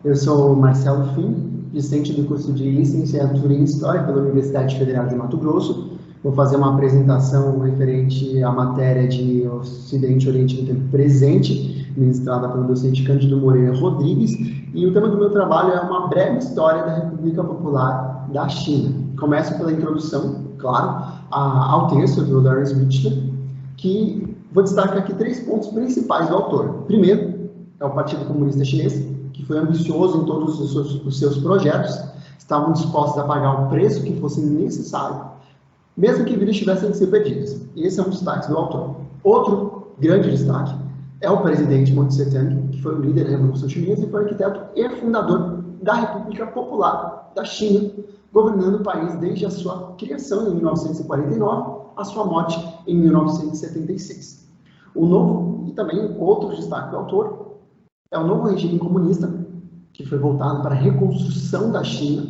Eu sou Marcelo Fim, discente do curso de Licenciatura em História pela Universidade Federal de Mato Grosso. Vou fazer uma apresentação referente à matéria de Ocidente e Oriente no Tempo Presente, ministrada pelo docente Cândido Moreira Rodrigues, e o tema do meu trabalho é uma breve história da República Popular da China. Começo pela introdução, claro, ao texto do Lawrence Richler, que vou destacar aqui 3 pontos principais do autor. Primeiro, é o Partido Comunista Chinês, que foi ambicioso em todos os seus projetos, estavam dispostos a pagar o preço que fosse necessário, mesmo que vidas tivessem que ser perdidas. Esse é um destaque do autor. Outro grande destaque é o presidente Mao Tse-tung, que foi o líder da Revolução Chinesa e foi arquiteto e fundador da República Popular da China, governando o país desde a sua criação em 1949 à sua morte em 1976. O novo, e também outro destaque do autor, é o novo regime comunista, que foi voltado para a reconstrução da China,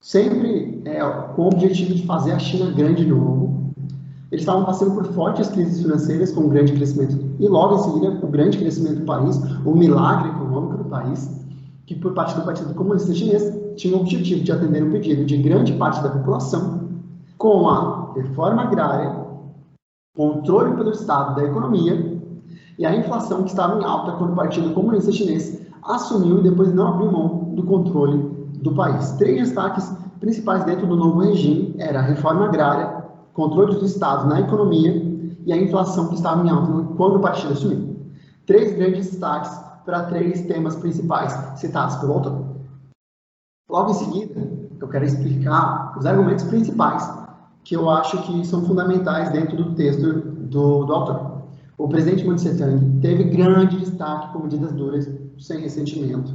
sempre com o objetivo de fazer a China grande de novo. Eles estavam passando por fortes crises financeiras, com um grande crescimento, e logo em seguida, o grande crescimento do país, o milagre econômico do país, que por parte do Partido Comunista Chinês tinha o objetivo de atender o pedido de grande parte da população, com a reforma agrária, controle pelo Estado da economia, e a inflação que estava em alta quando o Partido Comunista Chinês assumiu e depois não abriu mão do controle do país. 3 destaques principais dentro do novo regime era a reforma agrária, controle do Estado na economia e a inflação que estava em alta quando o partido assumiu. 3 grandes destaques para 3 temas principais citados pelo autor. Logo em seguida, eu quero explicar os argumentos principais que eu acho que são fundamentais dentro do texto do autor. O presidente Mao Tse-tung teve grande destaque com medidas duras, sem ressentimento,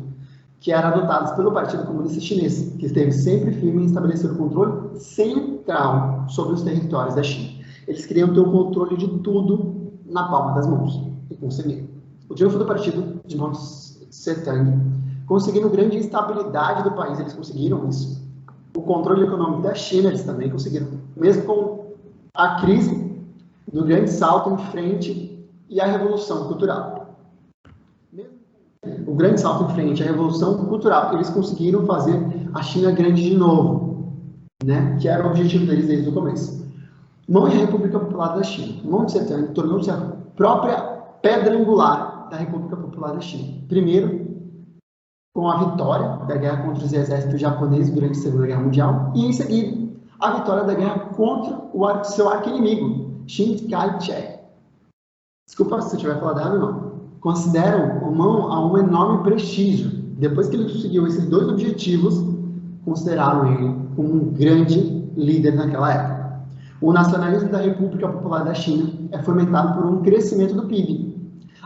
que eram adotadas pelo Partido Comunista Chinês, que esteve sempre firme em estabelecer o controle central sobre os territórios da China. Eles queriam ter o controle de tudo na palma das mãos, e conseguiram. O triunfo do partido de Mao Tse-tung, conseguindo grande estabilidade do país, eles conseguiram isso. O controle econômico da China, eles também conseguiram, mesmo com a crise do grande salto em frente e a revolução cultural. O grande salto em frente à revolução cultural, eles conseguiram fazer a China grande de novo, né? Que era o objetivo deles desde o começo. Mao e a República Popular da China. Mao Tse-tung tornou-se a própria pedra angular da República Popular da China. Primeiro, com a vitória da guerra contra os exércitos japoneses durante a Segunda Guerra Mundial, e em seguida, a vitória da guerra contra o seu arqui-inimigo, Chiang Kai-shek. Desculpa se eu tiver falado errado, não. Consideram o Mao a um enorme prestígio. Depois que ele conseguiu esses 2 objetivos, consideraram ele como um grande líder naquela época. O nacionalismo da República Popular da China é fomentado por um crescimento do PIB,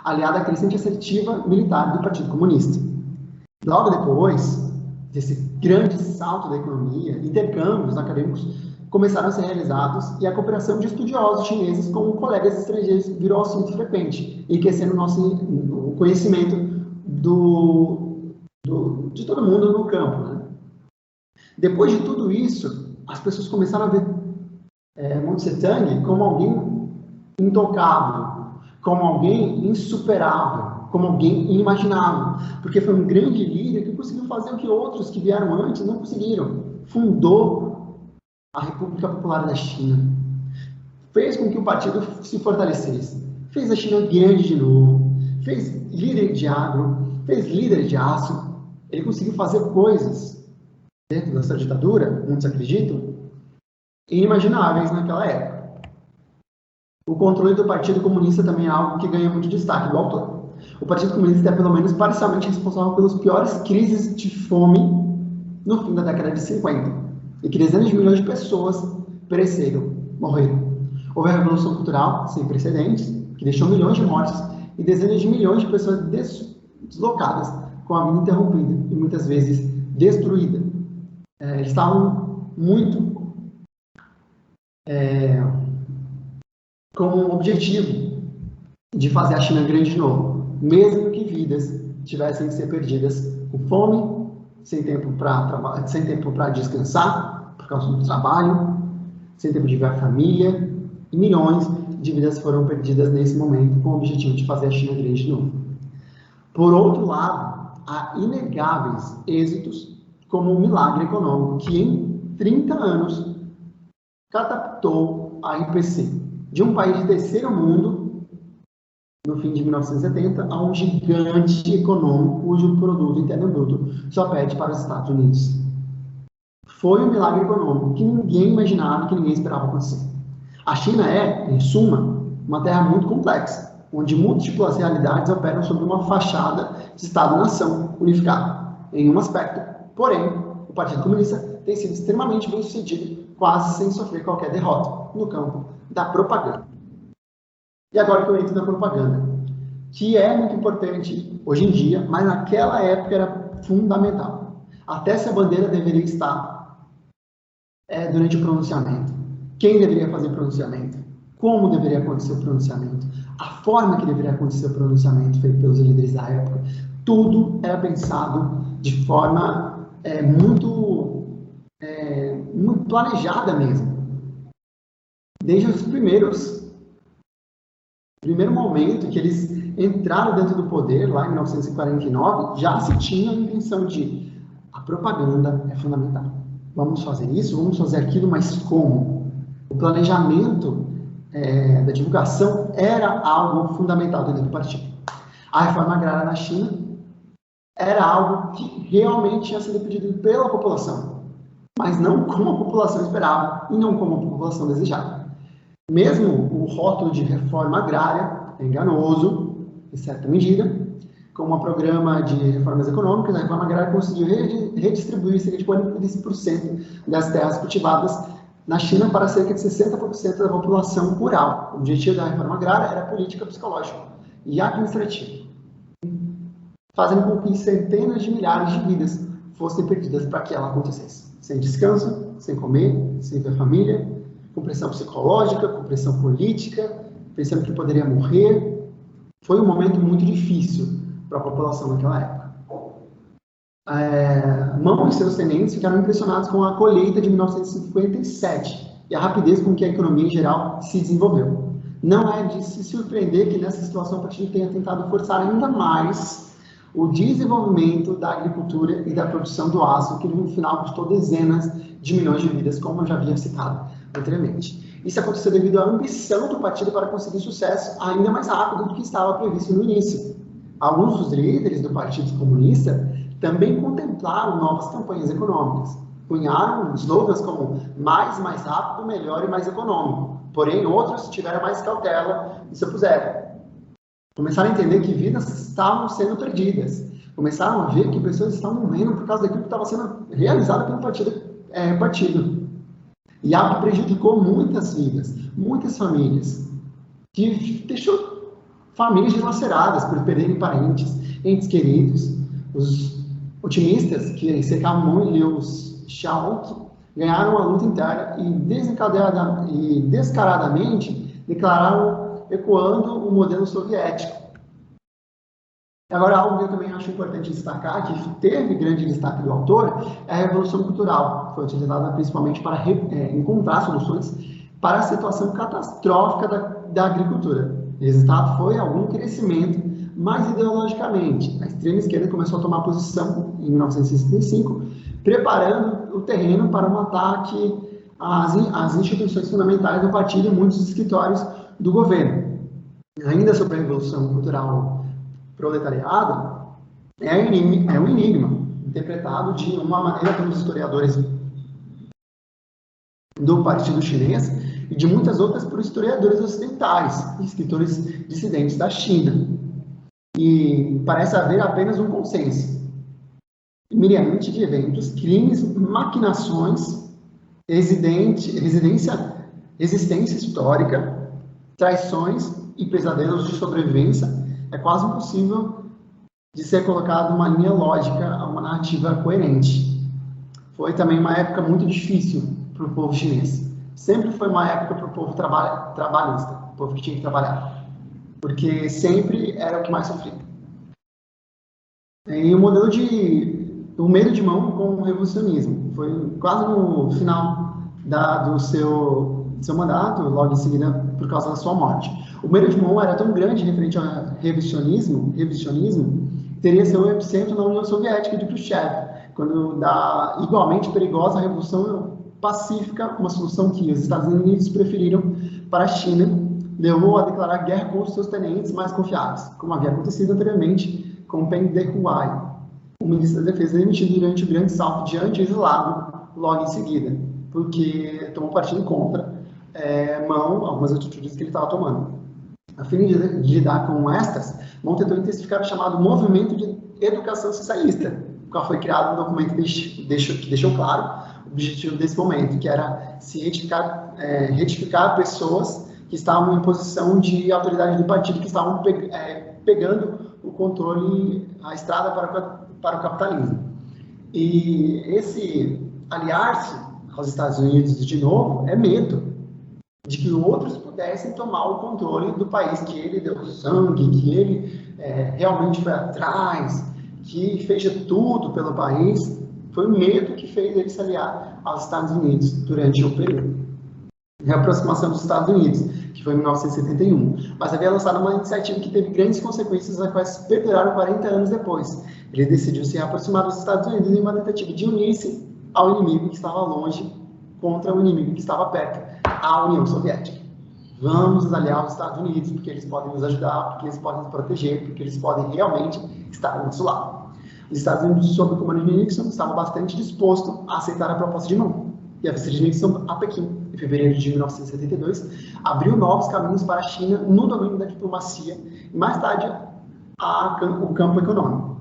aliado à crescente assertiva militar do Partido Comunista. Logo depois desse grande salto da economia, intercâmbios acadêmicos começaram a ser realizados e a cooperação de estudiosos chineses com colegas estrangeiros virou assunto frequente, enriquecendo o conhecimento de todo mundo no campo, né? Depois de tudo isso, as pessoas começaram a ver Mao Tse-tung como alguém intocável, como alguém insuperável, como alguém inimaginável, porque foi um grande líder que conseguiu fazer o que outros que vieram antes não conseguiram. Fundou a República Popular da China, fez com que o partido se fortalecesse, fez a China grande de novo, fez líder de agro, fez líder de aço. Ele conseguiu fazer coisas dentro da sua ditadura, muitos acreditam, inimagináveis naquela época. O controle do Partido Comunista também é algo que ganha muito destaque do autor. O Partido Comunista é pelo menos parcialmente responsável pelas piores crises de fome no fim da década de 50. E que dezenas de milhões de pessoas pereceram, morreram. Houve a Revolução Cultural, sem precedentes, que deixou milhões de mortes e dezenas de milhões de pessoas deslocadas, com a vida interrompida e muitas vezes destruída. Eles estavam muito com o objetivo de fazer a China grande de novo, mesmo que vidas tivessem que ser perdidas com fome, sem tempo para descansar, por causa do trabalho, sem tempo de ver a família, e milhões de vidas foram perdidas nesse momento com o objetivo de fazer a China grande de novo. Por outro lado, a inegáveis êxitos como um milagre econômico que, em 30 anos, catapultou a IPC de um país de terceiro mundo, no fim de 1970, a um gigante econômico cujo produto interno bruto só perde para os Estados Unidos. Foi um milagre econômico que ninguém imaginava, que ninguém esperava acontecer. A China é, em suma, uma terra muito complexa, onde múltiplas realidades operam sob uma fachada de Estado-nação unificado, em um aspecto. Porém, o Partido Comunista tem sido extremamente bem-sucedido, quase sem sofrer qualquer derrota, no campo da propaganda. E agora que eu entro na propaganda, que é muito importante hoje em dia, mas naquela época era fundamental. Até se a bandeira deveria estar durante o pronunciamento. Quem deveria fazer o pronunciamento? Como deveria acontecer o pronunciamento? A forma que deveria acontecer o pronunciamento feito pelos líderes da época. Tudo era pensado de forma muito planejada mesmo. Desde os primeiro momento que eles entraram dentro do poder, lá em 1949, já se tinha a intenção de a propaganda é fundamental. Vamos fazer isso, vamos fazer aquilo, mas como? O planejamento da divulgação era algo fundamental dentro do partido. A reforma agrária na China era algo que realmente tinha sido pedido pela população, mas não como a população esperava e não como a população desejava. Mesmo o rótulo de reforma agrária é enganoso, em certa medida, como um programa de reformas econômicas, a reforma agrária conseguiu redistribuir cerca de 43% das terras cultivadas na China para cerca de 60% da população rural. O objetivo da reforma agrária era política psicológica e administrativa, fazendo com que centenas de milhares de vidas fossem perdidas para que ela acontecesse. Sem descanso, sem comer, sem ver família, com pressão psicológica, com pressão política, pensando que poderia morrer. Foi um momento muito difícil para a população naquela época. Mão e seus tenentes ficaram impressionados com a colheita de 1957 e a rapidez com que a economia em geral se desenvolveu. Não é de se surpreender que nessa situação o partido tenha tentado forçar ainda mais o desenvolvimento da agricultura e da produção do aço, que no final custou dezenas de milhões de vidas, como eu já havia citado anteriormente. Isso aconteceu devido à ambição do partido para conseguir sucesso ainda mais rápido do que estava previsto no início. Alguns dos líderes do Partido Comunista também contemplaram novas campanhas econômicas. Cunharam slogans como mais rápido, melhor e mais econômico. Porém, outros tiveram mais cautela e se opuseram. Começaram a entender que vidas estavam sendo perdidas. Começaram a ver que pessoas estavam morrendo por causa daquilo que estava sendo realizado pelo partido. E algo prejudicou muitas vidas, muitas famílias, que deixou famílias dilaceradas por perderem parentes, entes queridos. Os otimistas que cercavam Liu Xiaoqi ganharam a luta interna e descaradamente declararam ecoando o modelo soviético. Agora, algo que eu também acho importante destacar, que teve grande destaque do autor, é a Revolução Cultural. Foi utilizada principalmente para encontrar soluções para a situação catastrófica da agricultura. O resultado foi algum crescimento, mas ideologicamente. A extrema esquerda começou a tomar posição em 1965, preparando o terreno para um ataque às instituições fundamentais do partido e muitos escritórios do governo. Ainda sobre a Revolução Cultural proletariada, é um enigma, interpretado de uma maneira pelos historiadores do Partido Chinês e de muitas outras por historiadores ocidentais, escritores dissidentes da China. E parece haver apenas um consenso mirante de eventos, crimes, maquinações, existência histórica, traições e pesadelos de sobrevivência. É quase impossível de ser colocado uma linha lógica a uma narrativa coerente. Foi também uma época muito difícil para o povo chinês. Sempre foi uma época para o povo trabalhista, o povo que tinha que trabalhar, porque sempre era o que mais sofria. E o medo de mão com o revolucionismo. Foi quase no final do seu mandato, logo em seguida, por causa da sua morte. O medo de mão era tão grande referente ao revisionismo, teria seu epicentro na União Soviética de Khrushchev, quando da igualmente perigosa Revolução Pacífica, uma solução que os Estados Unidos preferiram para a China, levou a declarar guerra contra seus tenentes mais confiáveis, como havia acontecido anteriormente com Peng Dehuai, o ministro da Defesa demitido durante o Grande Salto Diante e exilado logo em seguida, porque tomou partido contra algumas atitudes que ele estava tomando. A fim de lidar com estas, Mao tentou intensificar o chamado movimento de educação socialista, o qual foi criado um documento que deixou claro o objetivo desse momento, que era se retificar pessoas que estavam em posição de autoridade do partido, que estavam pegando o controle, a estrada para o capitalismo. E esse aliar-se aos Estados Unidos de novo é medo de que outros pudessem tomar o controle do país que ele deu sangue, que ele realmente foi atrás, que fez de tudo pelo país. Foi o medo que fez ele se aliar aos Estados Unidos durante o período de aproximação dos Estados Unidos, que foi em 1971. Mas havia lançado uma iniciativa que teve grandes consequências, as quais perduraram 40 anos depois. Ele decidiu se aproximar dos Estados Unidos em uma tentativa de unir-se ao inimigo que estava longe contra o inimigo que estava perto, a União Soviética. Vamos nos aliar aos Estados Unidos, porque eles podem nos ajudar, porque eles podem nos proteger, porque eles podem realmente estar ao nosso lado. Os Estados Unidos, sob o comando de Nixon, estavam bastante dispostos a aceitar a proposta de Mao. E a visita de Nixon a Pequim, em fevereiro de 1972, abriu novos caminhos para a China no domínio da diplomacia e, mais tarde, o campo econômico.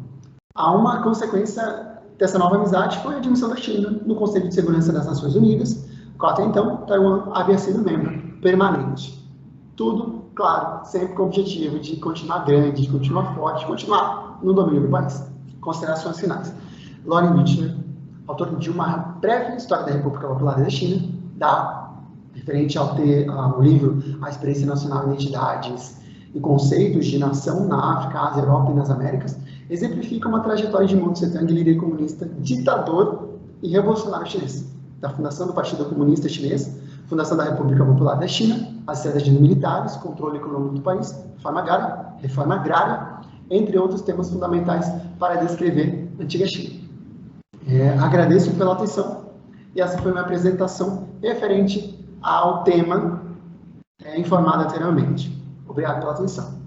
Uma consequência dessa nova amizade foi a admissão da China no Conselho de Segurança das Nações Unidas, qual até então Taiwan havia sido membro permanente. Tudo, claro, sempre com o objetivo de continuar grande, de continuar forte, de continuar no domínio do país. Considerações finais. Loren Witcher, autor de uma breve história da República Popular da China, referente ao livro A Experiência Nacional, Identidades e Conceitos de Nação na África, Ásia, Europa e nas Américas, exemplifica uma trajetória de Mao Tse-tung, líder comunista, ditador e revolucionário chinês, da fundação do Partido Comunista Chinês, fundação da República Popular da China, as estratégias militares, controle econômico do país, reforma agrária, entre outros temas fundamentais para descrever a antiga China. Agradeço pela atenção e essa foi minha apresentação referente ao tema informado anteriormente. Obrigado pela atenção.